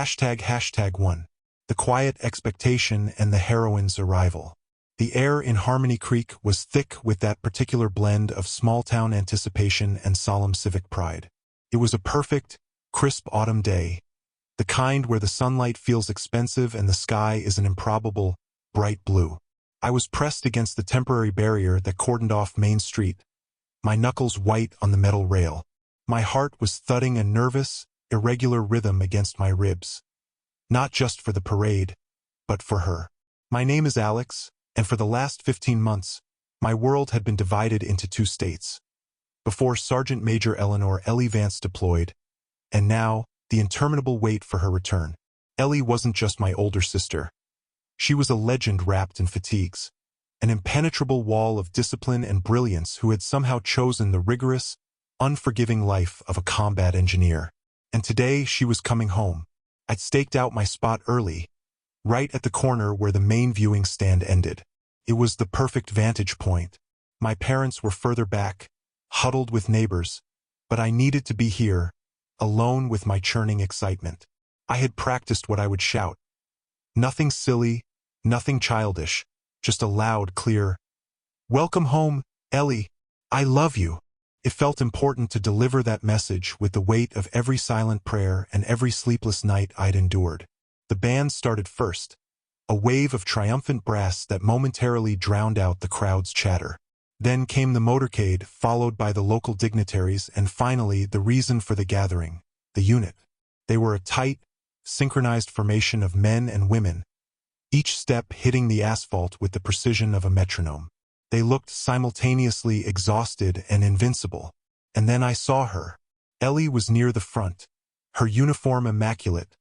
#1. The quiet expectation and the heroine's arrival. The air in Harmony Creek was thick with that particular blend of small-town anticipation and solemn civic pride. It was a perfect, crisp autumn day, the kind where the sunlight feels expensive and the sky is an improbable, bright blue. I was pressed against the temporary barrier that cordoned off Main Street, my knuckles white on the metal rail. My heart was thudding a nervous, irregular rhythm against my ribs. Not just for the parade, but for her. My name is Alex, and for the last 15 months, my world had been divided into two states. Before Sergeant Major Eleanor Ellie Vance deployed, and now, the interminable wait for her return. Ellie wasn't just my older sister. She was a legend wrapped in fatigues, an impenetrable wall of discipline and brilliance who had somehow chosen the rigorous, unforgiving life of a combat engineer. And today she was coming home. I'd staked out my spot early, right at the corner where the main viewing stand ended. It was the perfect vantage point. My parents were further back, huddled with neighbors, but I needed to be here, alone with my churning excitement. I had practiced what I would shout. Nothing silly, nothing childish, just a loud, clear, "Welcome home, Ellie. I love you." It felt important to deliver that message with the weight of every silent prayer and every sleepless night I'd endured. The band started first, a wave of triumphant brass that momentarily drowned out the crowd's chatter. Then came the motorcade, followed by the local dignitaries, and finally the reason for the gathering, the unit. They were a tight, synchronized formation of men and women, each step hitting the asphalt with the precision of a metronome. They looked simultaneously exhausted and invincible. And then I saw her. Ellie was near the front, her uniform immaculate,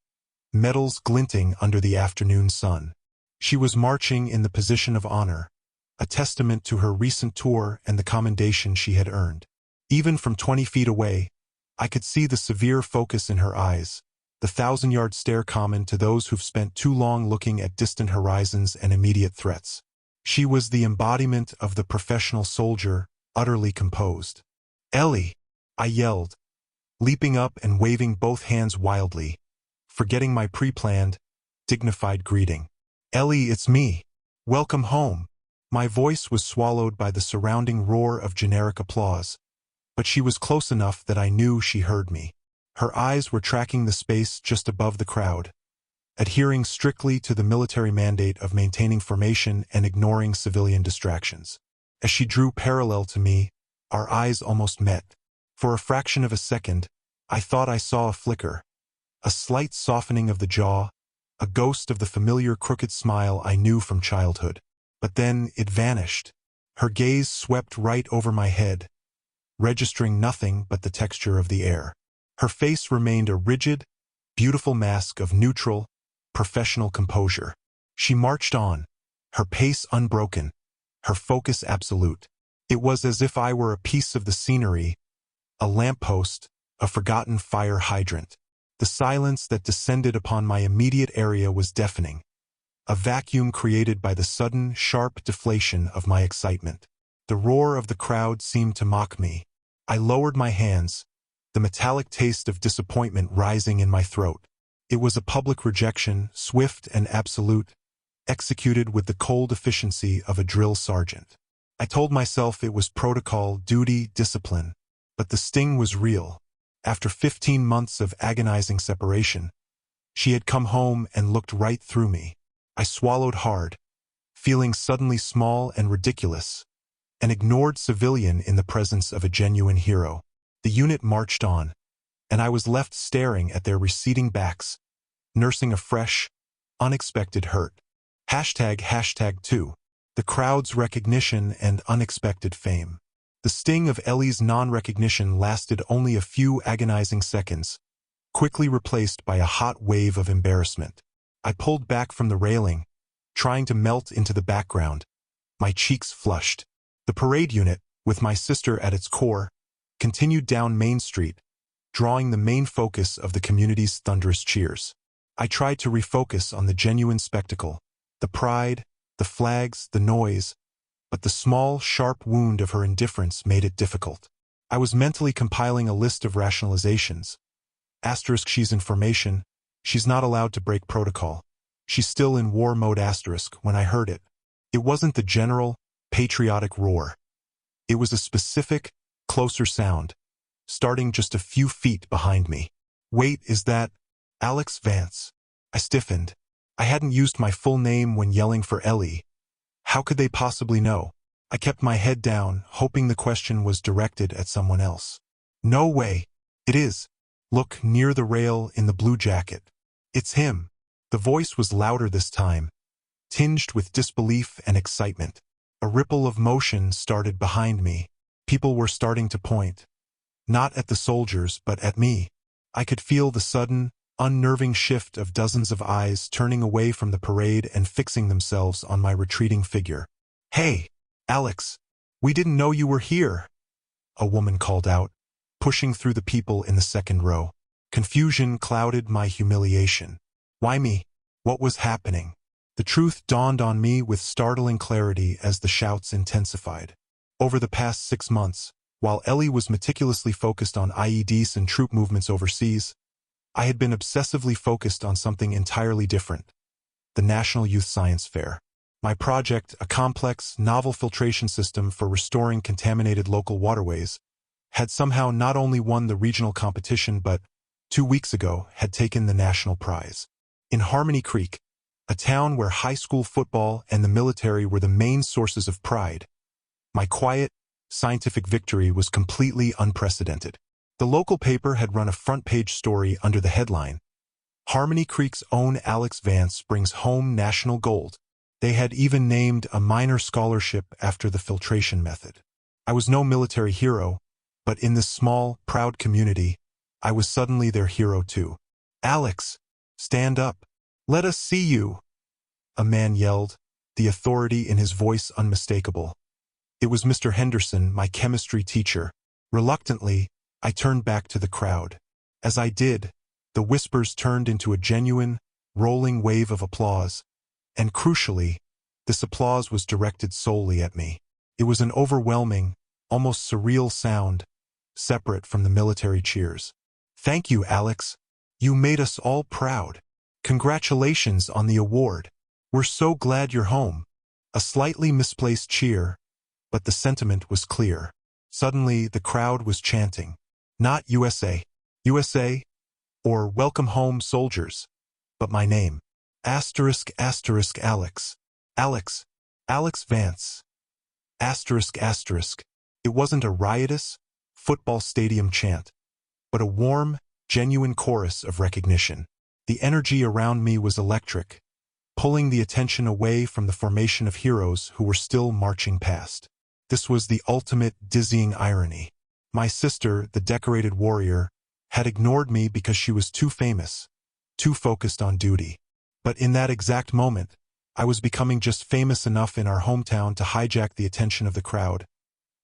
medals glinting under the afternoon sun. She was marching in the position of honor, a testament to her recent tour and the commendation she had earned. Even from 20 feet away, I could see the severe focus in her eyes, the 1,000-yard stare common to those who've spent too long looking at distant horizons and immediate threats. She was the embodiment of the professional soldier, utterly composed. "Ellie!" I yelled, leaping up and waving both hands wildly, forgetting my pre-planned, dignified greeting. "Ellie, it's me. Welcome home." My voice was swallowed by the surrounding roar of generic applause, but she was close enough that I knew she heard me. Her eyes were tracking the space just above the crowd, adhering strictly to the military mandate of maintaining formation and ignoring civilian distractions. As she drew parallel to me, our eyes almost met. For a fraction of a second, I thought I saw a flicker, a slight softening of the jaw, a ghost of the familiar crooked smile I knew from childhood. But then it vanished. Her gaze swept right over my head, registering nothing but the texture of the air. Her face remained a rigid, beautiful mask of neutral, professional composure. She marched on, her pace unbroken, her focus absolute. It was as if I were a piece of the scenery, a lamppost, a forgotten fire hydrant. The silence that descended upon my immediate area was deafening, a vacuum created by the sudden, sharp deflation of my excitement. The roar of the crowd seemed to mock me. I lowered my hands, the metallic taste of disappointment rising in my throat. It was a public rejection, swift and absolute, executed with the cold efficiency of a drill sergeant. I told myself it was protocol, duty, discipline, but the sting was real. After 15 months of agonizing separation, she had come home and looked right through me. I swallowed hard, feeling suddenly small and ridiculous, an ignored civilian in the presence of a genuine hero. The unit marched on, and I was left staring at their receding backs, nursing a fresh, unexpected hurt. #2. The crowd's recognition and unexpected fame. The sting of Ellie's non-recognition lasted only a few agonizing seconds, quickly replaced by a hot wave of embarrassment. I pulled back from the railing, trying to melt into the background, my cheeks flushed. The parade unit, with my sister at its core, continued down Main Street, drawing the main focus of the community's thunderous cheers. I tried to refocus on the genuine spectacle, the pride, the flags, the noise, but the small, sharp wound of her indifference made it difficult. I was mentally compiling a list of rationalizations. Asterisk, she's in formation, She's not allowed to break protocol. She's still in war mode asterisk when I heard it. It wasn't the general, patriotic roar. It was a specific, closer sound, starting just a few feet behind me. Wait, is that Alex Vance? I stiffened. I hadn't used my full name when yelling for Ellie. How could they possibly know? I kept my head down, hoping the question was directed at someone else. No way. It is. Look, near the rail in the blue jacket. It's him. The voice was louder this time, tinged with disbelief and excitement. A ripple of motion started behind me. People were starting to point. Not at the soldiers, but at me. I could feel the sudden, unnerving shift of dozens of eyes turning away from the parade and fixing themselves on my retreating figure. Hey, Alex, we didn't know you were here, a woman called out, pushing through the people in the second row. Confusion clouded my humiliation. Why me? What was happening? The truth dawned on me with startling clarity as the shouts intensified. Over the past 6 months, while Ellie was meticulously focused on IEDs and troop movements overseas, I had been obsessively focused on something entirely different: the National Youth Science Fair. My project, a complex, novel filtration system for restoring contaminated local waterways, had somehow not only won the regional competition but, 2 weeks ago, had taken the national prize. In Harmony Creek, a town where high school football and the military were the main sources of pride, my quiet, scientific victory was completely unprecedented. The local paper had run a front-page story under the headline, "Harmony Creek's own Alex Vance brings home national gold." They had even named a minor scholarship after the filtration method. I was no military hero, but in this small, proud community, I was suddenly their hero too. "Alex, stand up. Let us see you," a man yelled, the authority in his voice unmistakable. It was Mr. Henderson, my chemistry teacher. Reluctantly, I turned back to the crowd. As I did, the whispers turned into a genuine, rolling wave of applause, and crucially, this applause was directed solely at me. It was an overwhelming, almost surreal sound, separate from the military cheers. "Thank you, Alex. You made us all proud. Congratulations on the award. We're so glad you're home." A slightly misplaced cheer, but the sentiment was clear. Suddenly, the crowd was chanting, not USA, USA, or "Welcome home, soldiers," but my name. Asterisk, asterisk, Alex. Alex. Alex Vance. Asterisk, asterisk. It wasn't a riotous, football stadium chant, but a warm, genuine chorus of recognition. The energy around me was electric, pulling the attention away from the formation of heroes who were still marching past. This was the ultimate dizzying irony. My sister, the decorated warrior, had ignored me because she was too famous, too focused on duty. But in that exact moment, I was becoming just famous enough in our hometown to hijack the attention of the crowd,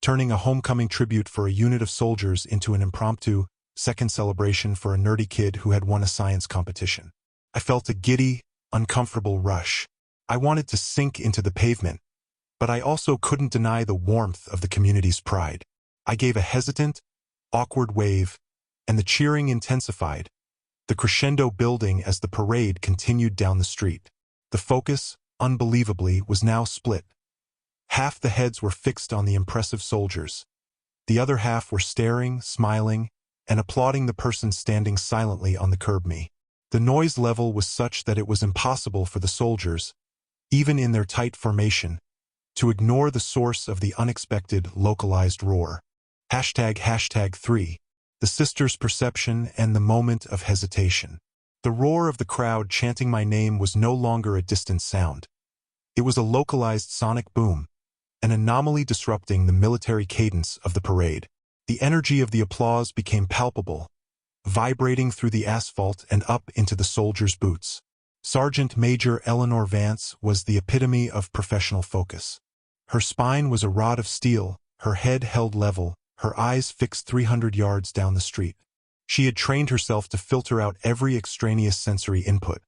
turning a homecoming tribute for a unit of soldiers into an impromptu, second celebration for a nerdy kid who had won a science competition. I felt a giddy, uncomfortable rush. I wanted to sink into the pavement, but I also couldn't deny the warmth of the community's pride. I gave a hesitant, awkward wave, and the cheering intensified, the crescendo building as the parade continued down the street. The focus, unbelievably, was now split. Half the heads were fixed on the impressive soldiers. The other half were staring, smiling, and applauding the person standing silently on the curb me. The noise level was such that it was impossible for the soldiers, even in their tight formation, to ignore the source of the unexpected, localized roar. #3. The sisters' perception and the moment of hesitation. The roar of the crowd chanting my name was no longer a distant sound. It was a localized sonic boom, an anomaly disrupting the military cadence of the parade. The energy of the applause became palpable, vibrating through the asphalt and up into the soldiers' boots. Sergeant Major Eleanor Vance was the epitome of professional focus. Her spine was a rod of steel, her head held level, her eyes fixed 300 yards down the street. She had trained herself to filter out every extraneous sensory input: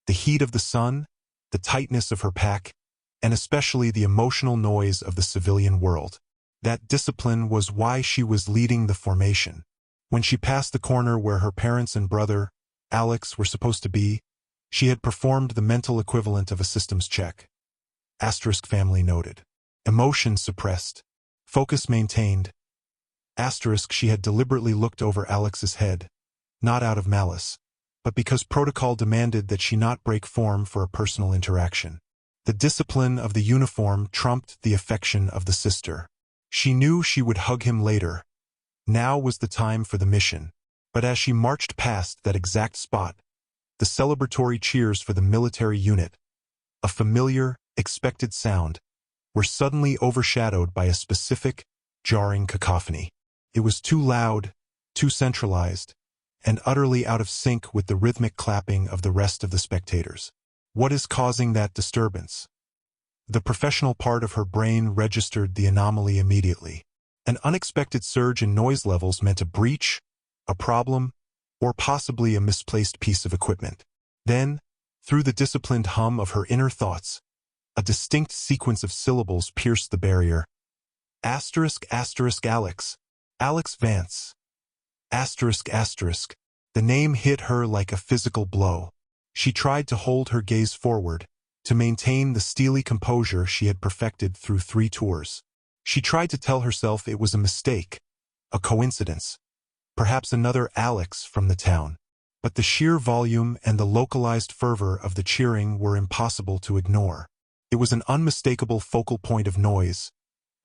the heat of the sun, the tightness of her pack, and especially the emotional noise of the civilian world. That discipline was why she was leading the formation. When she passed the corner where her parents and brother, Alex were supposed to be, she had performed the mental equivalent of a systems check. Asterisk family noted. Emotion suppressed. Focus maintained. Asterisk she had deliberately looked over Alex's head, not out of malice, but because protocol demanded that she not break form for a personal interaction. The discipline of the uniform trumped the affection of the sister. She knew she would hug him later. Now was the time for the mission. But as she marched past that exact spot, the celebratory cheers for the military unit, a familiar, expected sound, were suddenly overshadowed by a specific, jarring cacophony. It was too loud, too centralized, and utterly out of sync with the rhythmic clapping of the rest of the spectators. What is causing that disturbance? The professional part of her brain registered the anomaly immediately. An unexpected surge in noise levels meant a breach, a problem, or possibly a misplaced piece of equipment. Then, through the disciplined hum of her inner thoughts, a distinct sequence of syllables pierced the barrier. Asterisk asterisk Alex. Alex Vance. Asterisk asterisk. The name hit her like a physical blow. She tried to hold her gaze forward, to maintain the steely composure she had perfected through 3 tours. She tried to tell herself it was a mistake, a coincidence, perhaps another Alex from the town. But the sheer volume and the localized fervor of the cheering were impossible to ignore. It was an unmistakable focal point of noise,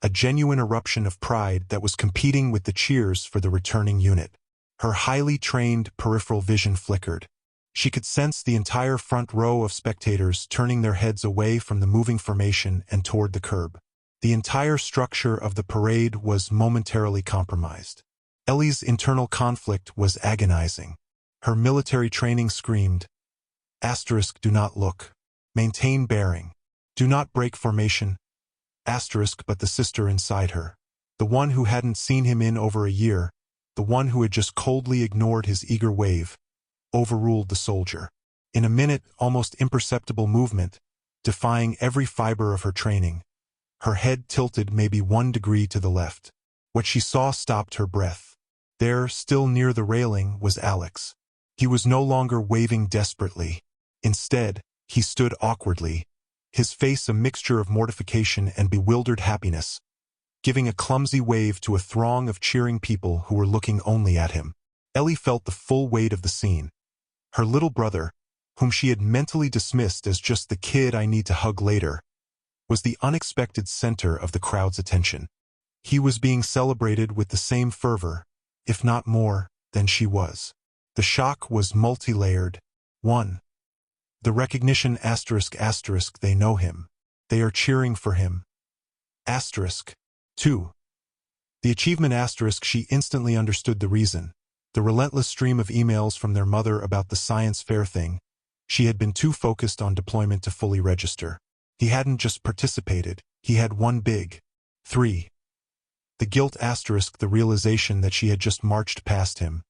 a genuine eruption of pride that was competing with the cheers for the returning unit. Her highly trained peripheral vision flickered. She could sense the entire front row of spectators turning their heads away from the moving formation and toward the curb. The entire structure of the parade was momentarily compromised. Ellie's internal conflict was agonizing. Her military training screamed, asterisk do not look. Maintain bearing. Do not break formation. Asterisk but the sister inside her. The one who hadn't seen him in over a year, the one who had just coldly ignored his eager wave, overruled the soldier. In a minute, almost imperceptible movement, defying every fiber of her training, her head tilted maybe 1 degree to the left. What she saw stopped her breath. There, still near the railing, was Alex. He was no longer waving desperately. Instead, he stood awkwardly, his face a mixture of mortification and bewildered happiness, giving a clumsy wave to a throng of cheering people who were looking only at him. Ellie felt the full weight of the scene. Her little brother, whom she had mentally dismissed as just the kid I need to hug later, was the unexpected center of the crowd's attention. He was being celebrated with the same fervor, if not more, than she was. The shock was multi-layered. 1. The recognition asterisk asterisk they know him. They are cheering for him. Asterisk. 2. The achievement asterisk she instantly understood the reason. The relentless stream of emails from their mother about the science fair thing. She had been too focused on deployment to fully register. He hadn't just participated, he had won big. 3. The guilt asterisk the realization that she had just marched past him.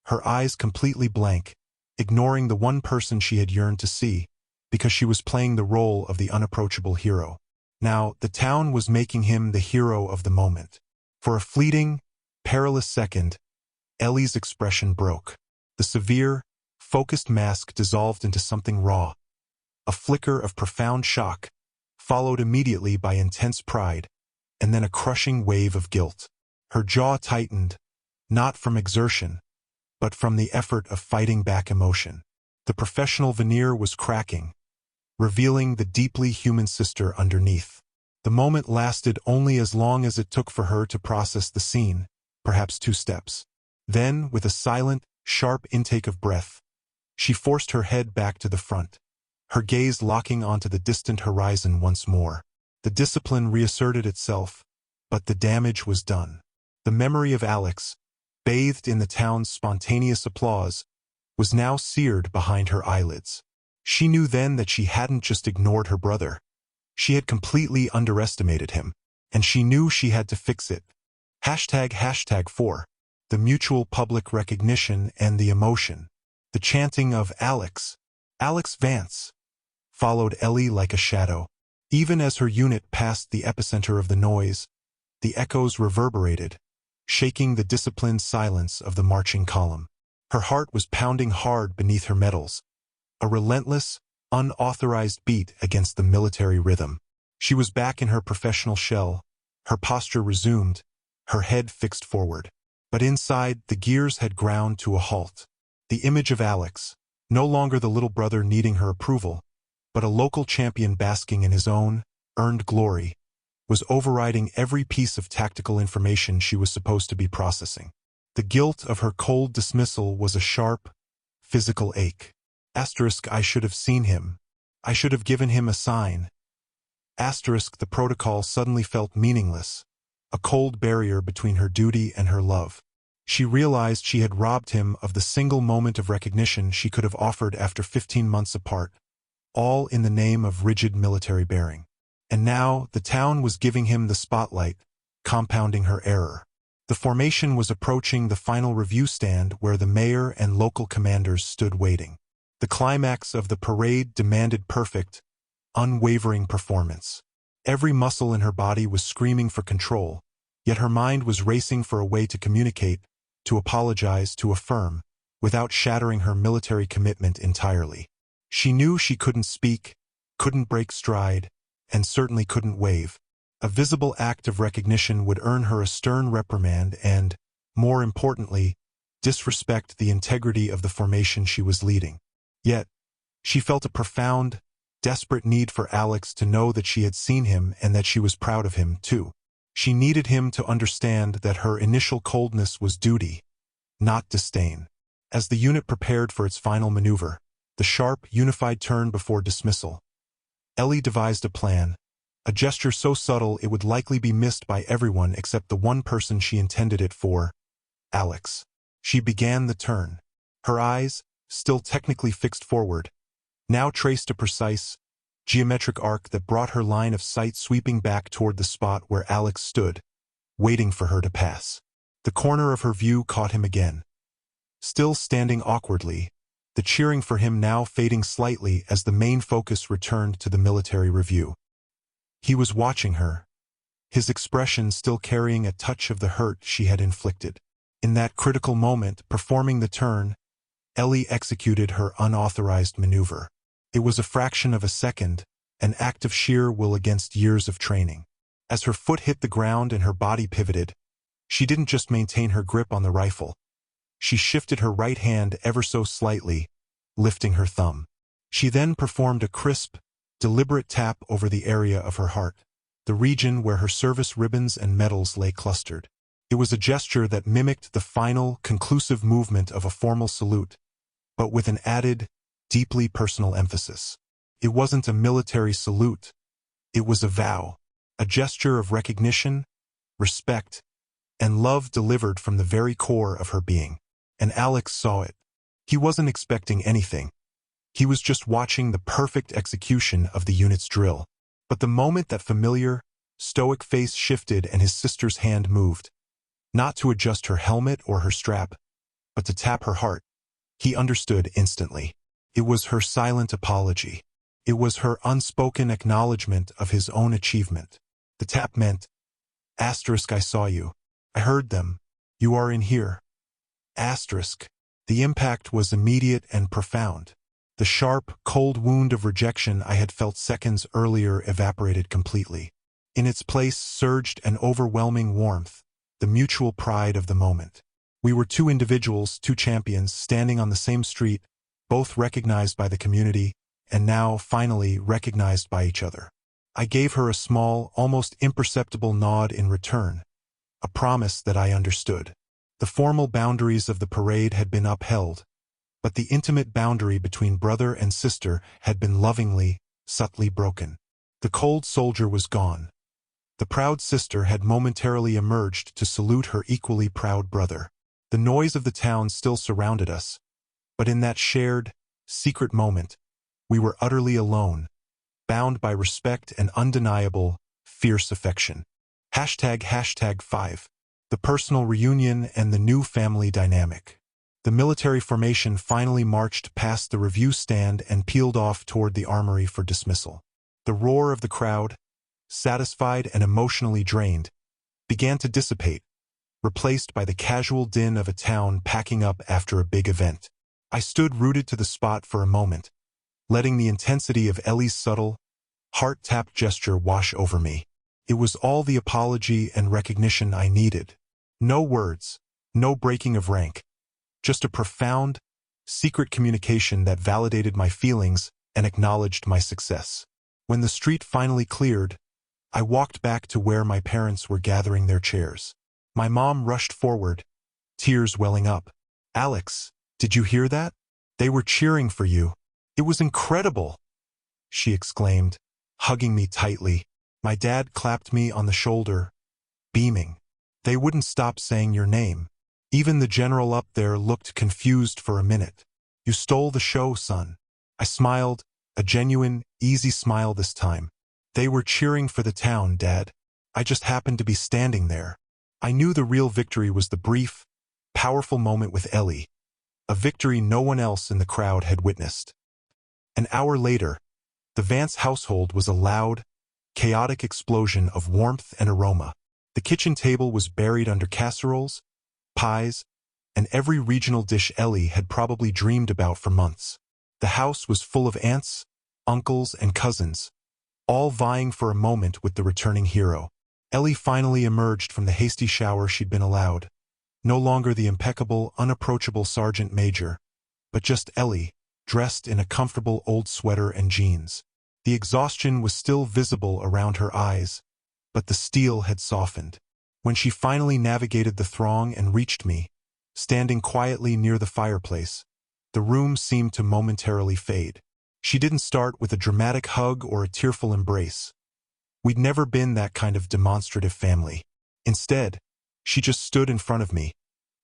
Her eyes completely blank, ignoring the one person she had yearned to see, because she was playing the role of the unapproachable hero. Now, the town was making him the hero of the moment. For a fleeting, perilous second, Ellie's expression broke. The severe, focused mask dissolved into something raw. A flicker of profound shock, followed immediately by intense pride, and then a crushing wave of guilt. Her jaw tightened, not from exertion, but from the effort of fighting back emotion. The professional veneer was cracking, revealing the deeply human sister underneath. The moment lasted only as long as it took for her to process the scene, perhaps 2 steps. Then, with a silent, sharp intake of breath, she forced her head back to the front, her gaze locking onto the distant horizon once more. The discipline reasserted itself, but the damage was done. The memory of Alex, bathed in the town's spontaneous applause, was now seared behind her eyelids. She knew then that she hadn't just ignored her brother. She had completely underestimated him, and she knew she had to fix it. ### 4. The mutual public recognition and the emotion. The chanting of Alex, Alex Vance, followed Ellie like a shadow. Even as her unit passed the epicenter of the noise, the echoes reverberated, shaking the disciplined silence of the marching column. Her heart was pounding hard beneath her medals, a relentless, unauthorized beat against the military rhythm. She was back in her professional shell, her posture resumed, her head fixed forward. But inside, the gears had ground to a halt. The image of Alex, no longer the little brother needing her approval, but a local champion basking in his own, earned glory, was overriding every piece of tactical information she was supposed to be processing. The guilt of her cold dismissal was a sharp, physical ache. I should have seen him. I should have given him a sign. The protocol suddenly felt meaningless, a cold barrier between her duty and her love. She realized she had robbed him of the single moment of recognition she could have offered after 15 months apart, all in the name of rigid military bearing. And now the town was giving him the spotlight, compounding her error. The formation was approaching the final review stand where the mayor and local commanders stood waiting. The climax of the parade demanded perfect, unwavering performance. Every muscle in her body was screaming for control, yet her mind was racing for a way to communicate, to apologize, to affirm, without shattering her military commitment entirely. She knew she couldn't speak, couldn't break stride, and certainly couldn't wave. A visible act of recognition would earn her a stern reprimand and, more importantly, disrespect the integrity of the formation she was leading. Yet, she felt a profound, desperate need for Alex to know that she had seen him and that she was proud of him, too. She needed him to understand that her initial coldness was duty, not disdain. As the unit prepared for its final maneuver, the sharp, unified turn before dismissal, Ellie devised a plan, a gesture so subtle it would likely be missed by everyone except the one person she intended it for, Alex. She began the turn. Her eyes, still technically fixed forward, now traced a precise, geometric arc that brought her line of sight sweeping back toward the spot where Alex stood, waiting for her to pass. The corner of her view caught him again. Still standing awkwardly, the cheering for him now fading slightly as the main focus returned to the military review. He was watching her, his expression still carrying a touch of the hurt she had inflicted. In that critical moment, performing the turn, Ellie executed her unauthorized maneuver. It was a fraction of a second, an act of sheer will against years of training. As her foot hit the ground and her body pivoted, she didn't just maintain her grip on the rifle. She shifted her right hand ever so slightly, lifting her thumb. She then performed a crisp, deliberate tap over the area of her heart, the region where her service ribbons and medals lay clustered. It was a gesture that mimicked the final, conclusive movement of a formal salute, but with an added, deeply personal emphasis. It wasn't a military salute. It was a vow, a gesture of recognition, respect, and love delivered from the very core of her being. And Alex saw it. He wasn't expecting anything. He was just watching the perfect execution of the unit's drill. But the moment that familiar, stoic face shifted and his sister's hand moved, not to adjust her helmet or her strap, but to tap her heart, he understood instantly. It was her silent apology. It was her unspoken acknowledgement of his own achievement. The tap meant, I saw you. I heard them. You are in here. The impact was immediate and profound. The sharp, cold wound of rejection I had felt seconds earlier evaporated completely. In its place surged an overwhelming warmth, the mutual pride of the moment. We were two individuals, two champions, standing on the same street, both recognized by the community, and now, finally, recognized by each other. I gave her a small, almost imperceptible nod in return, a promise that I understood. The formal boundaries of the parade had been upheld, but the intimate boundary between brother and sister had been lovingly, subtly broken. The cold soldier was gone. The proud sister had momentarily emerged to salute her equally proud brother. The noise of the town still surrounded us, but in that shared, secret moment, we were utterly alone, bound by respect and undeniable, fierce affection. #5. The personal reunion and the new family dynamic. The military formation finally marched past the review stand and peeled off toward the armory for dismissal. The roar of the crowd, satisfied and emotionally drained, began to dissipate, replaced by the casual din of a town packing up after a big event. I stood rooted to the spot for a moment, letting the intensity of Ellie's subtle, heart-tapped gesture wash over me. It was all the apology and recognition I needed. No words, no breaking of rank, just a profound, secret communication that validated my feelings and acknowledged my success. When the street finally cleared, I walked back to where my parents were gathering their chairs. My mom rushed forward, tears welling up. "Alex, did you hear that? They were cheering for you. It was incredible," she exclaimed, hugging me tightly. My dad clapped me on the shoulder, beaming. "They wouldn't stop saying your name. Even the general up there looked confused for a minute. You stole the show, son." I smiled, a genuine, easy smile this time. "They were cheering for the town, Dad. I just happened to be standing there." I knew the real victory was the brief, powerful moment with Ellie, a victory no one else in the crowd had witnessed. An hour later, the Vance household was a loud, chaotic explosion of warmth and aroma. The kitchen table was buried under casseroles, pies, and every regional dish Ellie had probably dreamed about for months. The house was full of aunts, uncles, and cousins, all vying for a moment with the returning hero. Ellie finally emerged from the hasty shower she'd been allowed. No longer the impeccable, unapproachable sergeant major, but just Ellie, dressed in a comfortable old sweater and jeans. The exhaustion was still visible around her eyes, but the steel had softened. When she finally navigated the throng and reached me, standing quietly near the fireplace, the room seemed to momentarily fade. She didn't start with a dramatic hug or a tearful embrace. We'd never been that kind of demonstrative family. Instead, she just stood in front of me,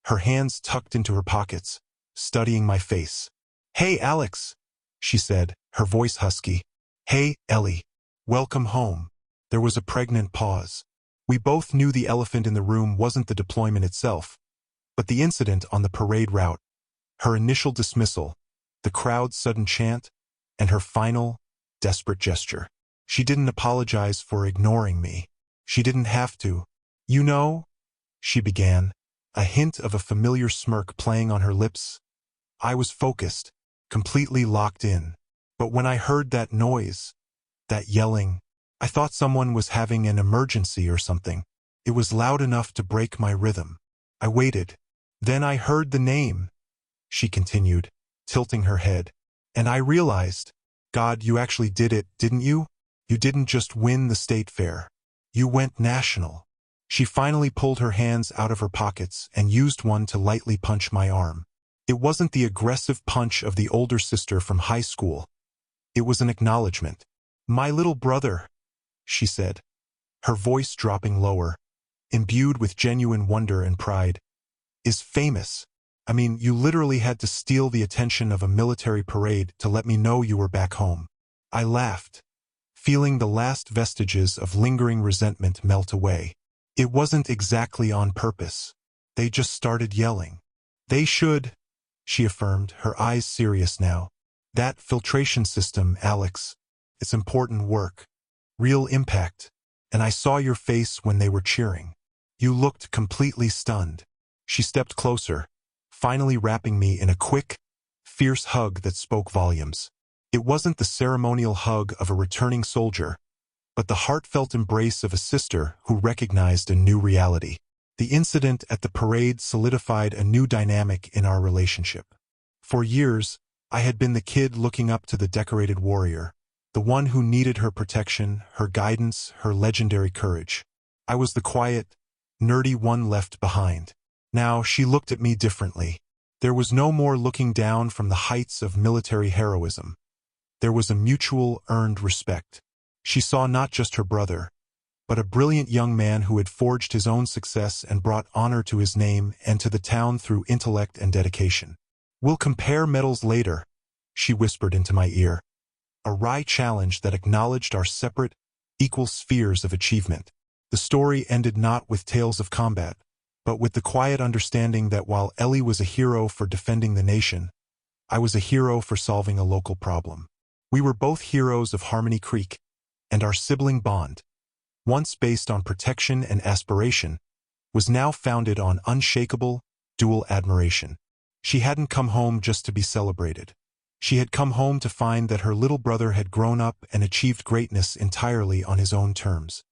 her hands tucked into her pockets, studying my face. "Hey, Alex," she said, her voice husky. "Hey, Ellie. Welcome home." There was a pregnant pause. We both knew the elephant in the room wasn't the deployment itself, but the incident on the parade route, her initial dismissal, the crowd's sudden chant, and her final, desperate gesture. She didn't apologize for ignoring me. She didn't have to. "You know," she began, a hint of a familiar smirk playing on her lips. I was focused, completely locked in. But when I heard that noise, that yelling, I thought someone was having an emergency or something. It was loud enough to break my rhythm. I waited. Then I heard the name, she continued, tilting her head. And I realized, God, you actually did it, didn't you? You didn't just win the state fair. You went national. She finally pulled her hands out of her pockets and used one to lightly punch my arm. It wasn't the aggressive punch of the older sister from high school. It was an acknowledgement. "My little brother," she said, her voice dropping lower, imbued with genuine wonder and pride, "is famous. I mean, you literally had to steal the attention of a military parade to let me know you were back home." I laughed, feeling the last vestiges of lingering resentment melt away. It wasn't exactly on purpose. They just started yelling. "They should," she affirmed, her eyes serious now. "That filtration system, Alex. It's important work. Real impact. And I saw your face when they were cheering. You looked completely stunned." She stepped closer, finally wrapping me in a quick, fierce hug that spoke volumes. It wasn't the ceremonial hug of a returning soldier, but the heartfelt embrace of a sister who recognized a new reality. The incident at the parade solidified a new dynamic in our relationship. For years, I had been the kid looking up to the decorated warrior, the one who needed her protection, her guidance, her legendary courage. I was the quiet, nerdy one left behind. Now she looked at me differently. There was no more looking down from the heights of military heroism. There was a mutual, earned respect. She saw not just her brother, but a brilliant young man who had forged his own success and brought honor to his name and to the town through intellect and dedication. "We'll compare medals later," she whispered into my ear. A wry challenge that acknowledged our separate, equal spheres of achievement. The story ended not with tales of combat, but with the quiet understanding that while Ellie was a hero for defending the nation, I was a hero for solving a local problem. We were both heroes of Harmony Creek, and our sibling bond, once based on protection and aspiration, was now founded on unshakable, dual admiration. She hadn't come home just to be celebrated. She had come home to find that her little brother had grown up and achieved greatness entirely on his own terms.